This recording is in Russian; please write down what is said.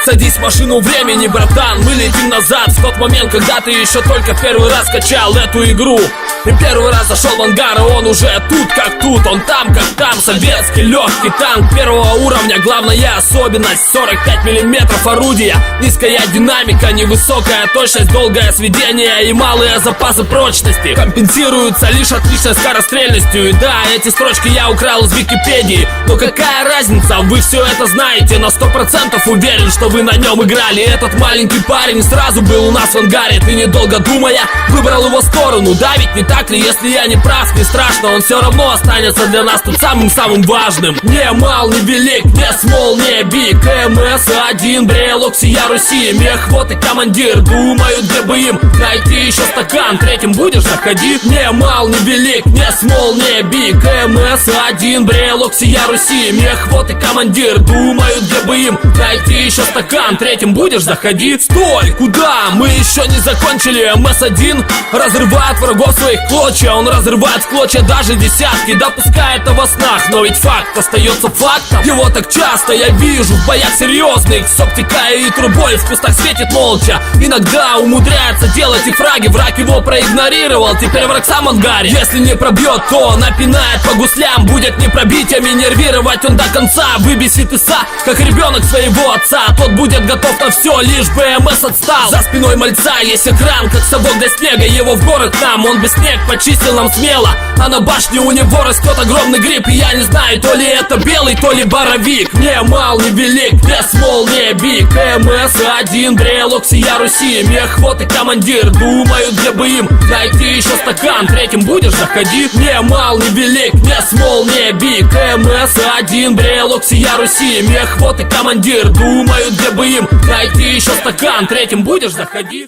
Садись в машину времени, братан, мы летим назад в тот момент, когда ты еще только первый раз качал эту игру. И первый раз зашел в ангар, и он уже тут как тут, он там как там. Советский легкий танк первого уровня. Главная особенность: 45 миллиметров орудия, низкая динамика, невысокая точность, долгое сведение и малые запасы прочности компенсируются лишь отличной скорострельностью. И да, эти строчки я украл из Википедии, но какая разница, вы все это знаете. На 100% уверен, что вы на нем играли. Этот маленький парень сразу был у нас в ангаре. Ты, недолго думая, выбрал его сторону. Да ведь не так ли? Если я не прав, не страшно, он все равно останется для нас тут самым-самым важным. Не мал, не велик, не смол, не биг. МС-1, Брелок, сия Руси, мехвод и командир думают, где бы им найти еще стакан. Третьим будешь заходить? Не мал, не велик, не смол, не биг. МС-1, Брелок, сия Руси, мехвод и командир думают, где бы им найти еще стакан. Третьим будешь заходить? Стой! Куда? Мы еще не закончили. МС-1 разрывает врагов своих клочья. Он разрывает в клочья даже десятки, допускает это во снах. Но ведь факт остается фактом. Его так часто я вижу в боях серьезных, с оптикой и трубой в кустах светит молча. Иногда умудряется делать и фраги. Враг его проигнорировал, теперь враг сам в ангаре. Если не пробьет, то напинает по гуслям. Будет не пробитиями, нервировать он до конца. Выбесит Иса, как ребенок своего отца. Тот будет готов на все, лишь бы МС отстал. За спиной мальца есть экран, как совок до снега. Его в город нам, он без снег почистил нам смело. А на башне у него растет огромный гриб. И я не знаю, то ли это белый, то ли боровик. Не мал, не велик, не смол, не биг. МС-1, Брелок, сия Руси, мехвод и командир думают, где бы им найти еще стакан. Третьим будешь заходить? Не мал, не велик, не смол, не биг. МС-1, Брелок, сия Руси, мехвод и командир думают, где бы им найти еще стакан. Третьим будешь заходить?